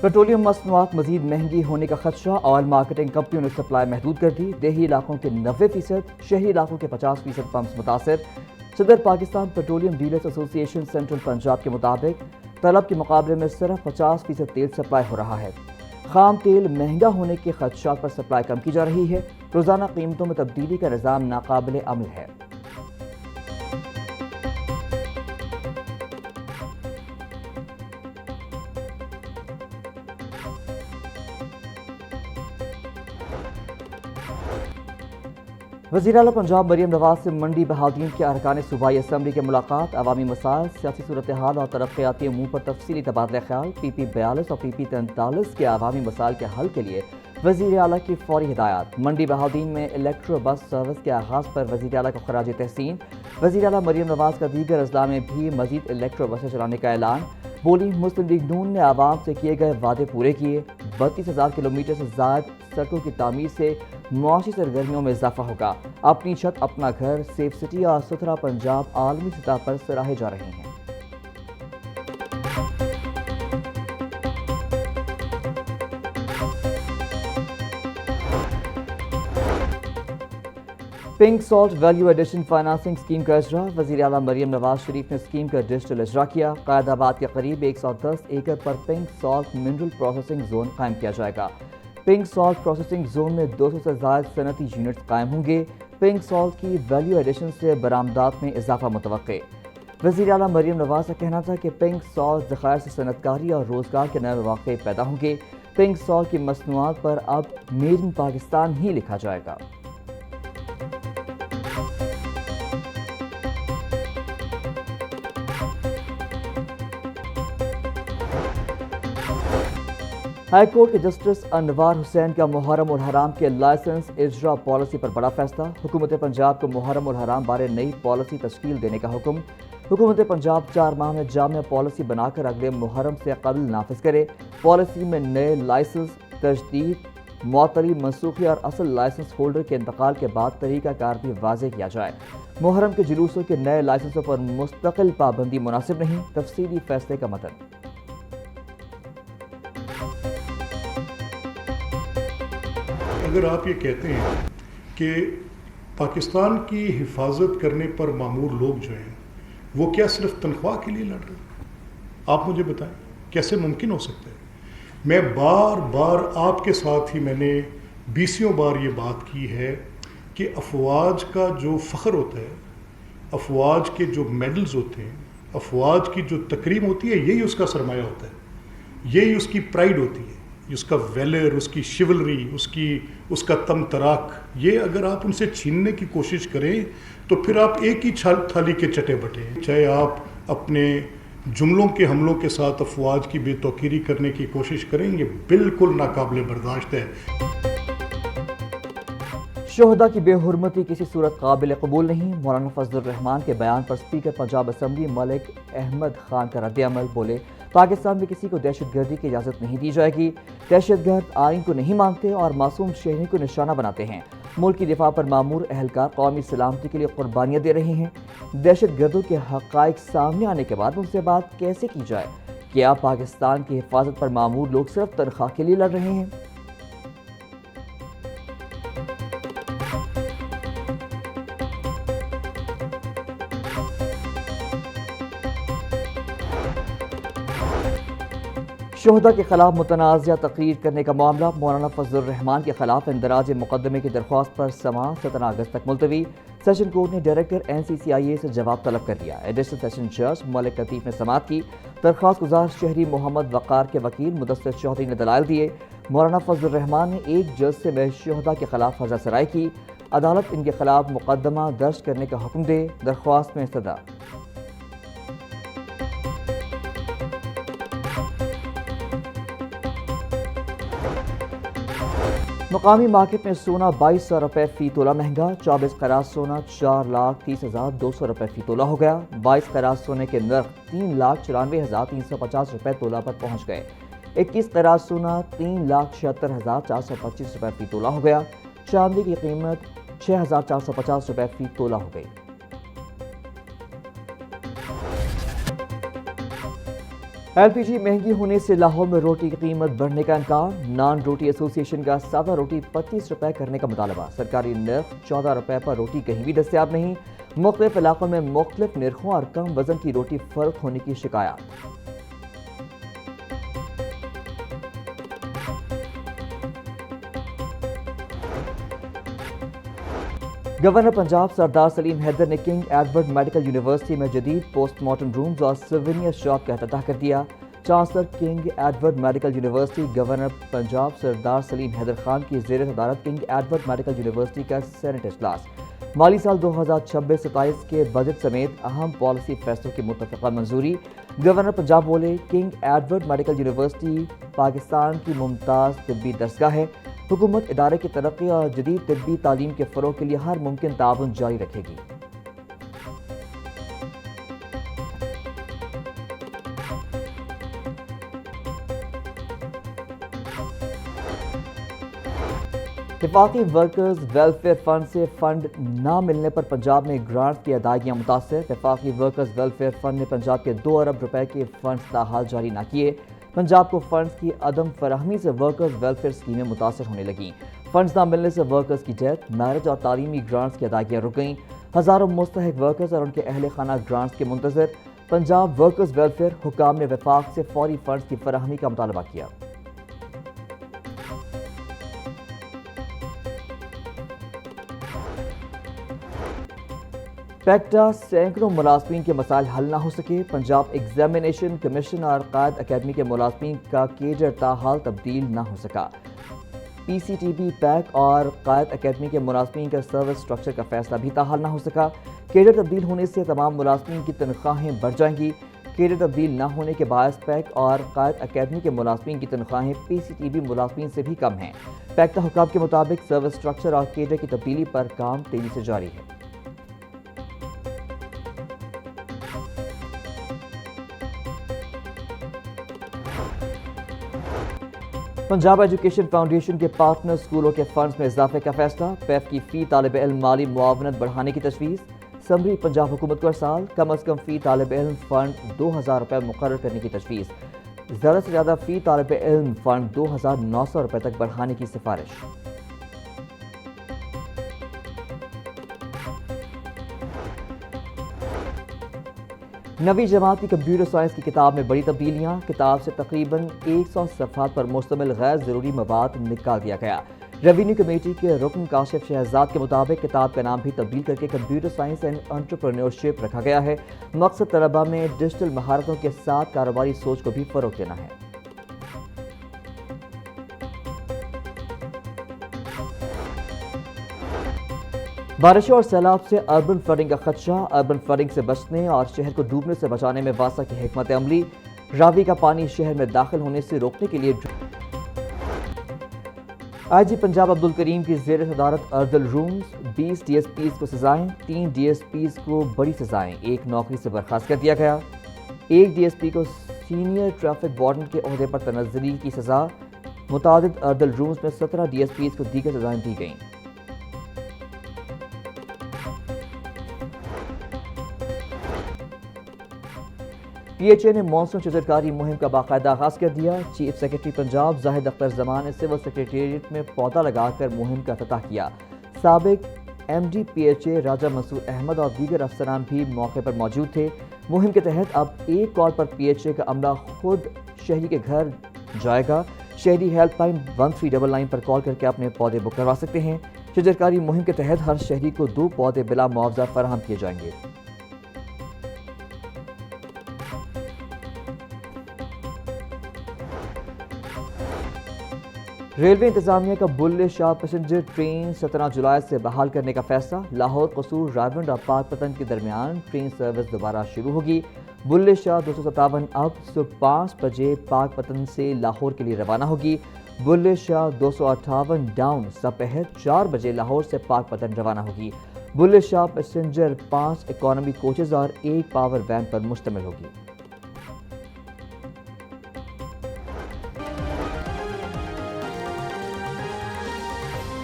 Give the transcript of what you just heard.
Petroleum मसनूआत मजीद महंगी होने का खदशा, ऑयल मार्केटिंग कंपनियों ने सप्लाई महदूद कर दी। देही इलाकों के 90%, शहरी इलाकों के 50% पंप्स मुतासर। सदर Pakistan petroleum dealers association central Punjab के मुताबिक तलब के मुकाबले में सिर्फ 50% तेल सप्लाई हो रहा है। खाम तेल महंगा होने के खदशात पर सप्लाई कम की जा रही है। रोजाना कीमतों में तब्दीली का निज़ाम नाकाबिल अमल है। वज़ीर आला पंजाब मरियम नवाज से मंडी बहादुरीन के अरकान सूबाई असम्बली की मुलाकात। अवामी मसाइल, सियासी सूरत हाल और तरक्याती अमूर पर तफसीली तबादला ख्याल। PP 42 और PP 43 के अवामी मसाइल के हल के लिए वज़ीर आला की फौरी हिदायत। मंडी बहादुरीन में इलेक्ट्रो बस सर्विस के आगाज़ पर वज़ीर आला को खराज तहसीन। वज़ीर आला मरियम नवाज का दीगर अजला में भी मजीद इलेक्ट्रो बसें चलाने का ऐलान। बोली, मुस्लिम लीग नून ने आवाम से किए गए वादे पूरे किए। 32,000 किलोमीटर से ज़ायद सड़कों की तामीर से मुआशी सरगर्मियों में इजाफा होगा। अपनी छत अपना घर, सेफ सिटी और सुथरा पंजाब आलमी सतह पर सराहे जा रहे हैं। Pink salt value addition financing scheme का इजरा। वज़ीर आला मरियम नवाज शरीफ ने स्कीम का डिजिटल इजरा किया। कायदाबाद के करीब 110 एकड़ पर pink salt mineral processing zone कायम किया जाएगा। पिंक सॉल्ट प्रोसेसिंग जोन में 200 से ज़ायद सनती यूनिट्स कायम होंगे। पिंक सॉल्ट की वैल्यू एडिशन से बरामदात में इजाफा मुतवक्के। वज़ीर आला मरियम नवाज का कहना था कि पिंक सॉल्ट ज़खायर से सनतकारी और रोज़गार के नए मौक़े पैदा होंगे। पिंक सॉल्ट की मसनूआत पर अब मेड इन पाकिस्तान ही लिखा जाएगा। हाई कोर्ट के जस्टिस अनवार हुसैन का मुहर्रम और हराम के लाइसेंस इजरा पॉलिसी पर बड़ा फैसला। हुकूमत पंजाब को मुहर्रम और हराम बारे नई पॉलिसी तश्कील देने का हुक्म। हुकूमत पंजाब 4 माह में जामिया पॉलिसी बनाकर अगले मुहर्रम से कबल नाफिज करे। पॉलिसी में नए लाइसेंस, तजदीद, मुअत्तली, मनसूखी और असल लाइसेंस होल्डर के इंतकाल के बाद तरीक़ाकार भी वाज़ेह किया जाए। मुहर्रम के जुलूसों के नए लाइसेंसों पर मुस्तकिल पाबंदी मुनासिब नहीं। तफसीली फैसले का मतन। अगर आप ये कहते हैं कि पाकिस्तान की हिफाजत करने पर मामूर लोग जो हैं वो क्या सिर्फ तनख्वाह के लिए लड़ रहे हैं? आप मुझे बताएं, कैसे मुमकिन हो सकता है? मैं बार बार आपके साथ ही मैंने 20 बार ये बात की है कि अफवाज का जो फ़ख्र होता है, अफवाज के जो मेडल्स होते हैं, अफवाज की जो तकरीम होती है, यही उसका सरमाया होता है, यही उसकी प्राइड होती है, उसका वेलर, उसकी शिवलरी, उसका तम तराक। ये अगर आप उनसे छीनने की कोशिश करें तो फिर आप एक ही थाली के चटे बटे। चाहे आप अपने जुमलों के हमलों के साथ अफवाज की बेतौकीरी करने की कोशिश करें, ये बिल्कुल नाकाबिले बर्दाश्त है। शोहदा की बेहुरमती किसी सूरत काबिल कबूल नहीं। मौलाना फजलुर रहमान के बयान पर स्पीकर पंजाब असम्बली मलिक अहमद खान का रद्द-ए-अमल। बोले, पाकिस्तान में किसी को दहशतगर्दी की इजाज़त नहीं दी जाएगी। दहशतगर्द आइन को नहीं मानते और मासूम शहरी को निशाना बनाते हैं। मुल्क की दिफा पर मामूर अहलकार कौमी सलामती के लिए कुर्बानियाँ दे रहे हैं। दहशतगर्दों के हक़ाइक़ सामने आने के बाद उनसे बात कैसे की जाए? क्या पाकिस्तान की हिफाजत पर मामूर लोग सिर्फ तनख्वाह के लिए लड़ रहे हैं? शोहदा के खिलाफ मुतनाज़ा तकरीर करने का मामला। मौलाना फजलुर रहमान के खिलाफ इंदराज मुकदमे की दरख्वास्त पर समाअत 17 अगस्त तक मुलतवी। सेशन कोर्ट ने डायरेक्टर NCCIA से जवाब तलब कर दिया। एडिशनल सेशन जज मलिक लतीफ़ ने समाअत की। दरख्वास्त गुजार शहरी मोहम्मद वक़ार के वकील मुदस्सिर चौधरी ने दलाइल दिए। मौलाना फजलुर रहमान ने एक जज से महज शोहदा के खिलाफ हज़र सराई की। अदालत इनके खिलाफ मुकदमा दर्ज करने का हुक्म दे। दरख्वास्त में सदा मकामी मार्केट में सोना 2200 रुपये फ़ी तोला महंगा। 24 कैरात सोना 4,30,200 रुपये फ़ी तोला हो गया। 22 कैरात सोने के नर्ख 3,94,350 रुपये तोला पर पहुंच गए। 21 कैरात सोना 3,76,425 रुपये फ़ी तोला हो गया। चांदी की कीमत 6,450 रुपये फ़ी तोला हो गई। LPG महंगी होने से लाहौर में रोटी की कीमत बढ़ने का इनकार। नान रोटी एसोसिएशन का सादा रोटी 25 रुपए करने का मुतालबा। सरकारी नर्ख 14 रुपए पर रोटी कहीं भी दस्तयाब नहीं। मुख्तलिफ इलाकों में मुख्तलिफ नर्खों और कम वजन की रोटी फर्क होने की शिकायत। गवर्नर पंजाब सरदार सलीम हैदर ने किंग एडवर्ड मेडिकल यूनिवर्सिटी में जदीद पोस्टमार्टम रूम्स और सिविनियर शॉप का इफ्तिताह कर दिया। Chancellor King Edward Medical University governor Punjab Sardar Salim Haider Khan की ज़ेर सदारत किंग एडवर्ड मेडिकल यूनिवर्सिटी का सेनेट इजलास। माली साल 2026-27 के बजट समेत अहम पॉलिसी फैसलों की मुत्तफ़िक़ा मंजूरी। गवर्नर पंजाब बोले, king Edward Medical university Pakistan की मुमताज़ तिब्बी दरसगाह है। हुकूमत इदारे की तरक्की और जदीद तिब्बी तालीम के फ़रोग़ के लिए हर मुमकिन ताउन जारी रखेगी। वफाकी वर्कर्स वेलफेयर फंड से फंड न मिलने पर पंजाब में ग्रांट्स की अदायगियां मुतासर। वफाकी वर्कर्स वेलफेयर फंड ने पंजाब के 2 अरब रुपए के फंड्स ताहाल जारी न किए। पंजाब को फंड्स की अदम फराहमी से वर्कर्स वेलफेयर स्कीमें मुतासर होने लगीं। फंड्स न मिलने से वर्कर्स की डेथ, मैरिज और तालीमी ग्रांट्स की अदायगियां रुक गईं। हज़ारों मुस्तहिक वर्कर्स और उनके अहल खाना ग्रांट्स के मुंतज़िर। पंजाब वर्कर्स वेलफेयर हुकाम ने वफाक से फौरी फंड्स की फराहमी का मुतालबा किया। पैक्टा सैकड़ों मुलाजमीन के मसाइल हल ना हो सके। पंजाब एग्जामिनेशन कमीशन और कायद अकेडमी के मुलाजमीन का केडर ताहाल तब्दील ना हो सका। PCTB पैक और कायद अकेडमी के मुलाजमीन का सर्विस स्ट्रक्चर का फैसला भी ताहाल ना हो सका। केडर तब्दील होने से तमाम मुलाजमीन की तनख्वाहें बढ़ जाएंगी। केडर तब्दील न होने के बायस पैक और कायद अकेडमी के मुलाजमीन की तनख्वाहें PCTB मुलाजमीन से भी कम हैं। पैक्टा हुकाम के मुताबिक सर्विस स्ट्रक्चर और केडर की तब्दीली पर काम तेजी से जारी है। पंजाब एजुकेशन फाउंडेशन के पार्टनर स्कूलों के फंड्स में इजाफे का फैसला। पैफ की फ़ी तालिब इल्म माली मुआवनत बढ़ाने की तजवीज़। समरी पंजाब हुकूमत को साल कम अज़ कम फ़ी तालिब इल्म फ़ंड 2000 रुपये मुकर्रर करने की तजवीज़। ज़्यादा से ज़्यादा फ़ी तालिब इल्म फ़ंड 2900 रुपये तक बढ़ाने की सिफारिश। नवी जमात की कंप्यूटर साइंस की किताब में बड़ी तब्दीलियाँ। किताब से तकरीबन 100 सफ़हात पर मुश्तमिल गैर ज़रूरी मवाद निकाल दिया गया। रेवेन्यू कमेटी के रुकन काशिफ शहजाद के मुताबिक किताब का नाम भी तब्दील करके कंप्यूटर साइंस एंड एंटरप्रेन्योरशिप रखा गया है। मकसद तलबा में डिजिटल महारतों के साथ कारोबारी सोच को भी फ़रोग़ देना है। बारिशों और सैलाब से अर्बन फ्लडिंग का खदशा। अर्बन फ्लडिंग से बचने और शहर को डूबने से बचाने में वासा की हिकमत अमली। रावी का पानी शहर में दाखिल होने से रोकने के लिए IG पंजाब अब्दुल करीम की ज़ेर सदारत अर्दल रूम्स। 20 DSPs को सजाएं। 3 DSPs को बड़ी सजाएं। 1 नौकरी से बर्खास्त कर दिया गया। 1 DSP को सीनियर ट्रैफिक वार्डन के ओहदे पर तनज़्ज़ुली की सजा। मुतादिद अर्दल रूम्स में 17 DSPs को दीगर सजाएं दी गईं। PHA ने मॉनसून शजरकारी मुहिम का बाकायदा आगाज कर दिया। चीफ सेक्रेटरी पंजाब जाहिद अख्तर जमान ने सिविल सेक्रेटेरिएट में पौधा लगाकर मुहिम का इफ्तिताह किया। साबिक MD PHA राजा मंसूर अहमद और दीगर अफसरान भी मौके पर मौजूद थे। मुहिम के तहत अब एक कॉल पर PHA का अमला खुद शहरी के घर जाएगा। शहरी हेल्पलाइन 1399 पर कॉल करके अपने पौधे बुक करवा सकते हैं। शजरकारी मुहिम के तहत हर शहरी को 2 पौधे बिला मुआवजा फराहम किए जाएंगे। रेलवे इंतजामिया का बुल्ले शाह पैसेंजर ट्रेन 17 जुलाई से बहाल करने का फैसला। लाहौर, कसूर, रायबंड और पाकपतन के दरमियान ट्रेन सर्विस दोबारा शुरू होगी। बुल्ले शाह 257 अब सुबह 5 बजे पाकपतन से लाहौर के लिए रवाना होगी। बुल्ले शाह 258 डाउन सपहर 4 बजे लाहौर से पाकपतन रवाना होगी। Bulleh Shah passenger 5 economy coaches और 1 पावर वैन पर मुश्तमिल होगी।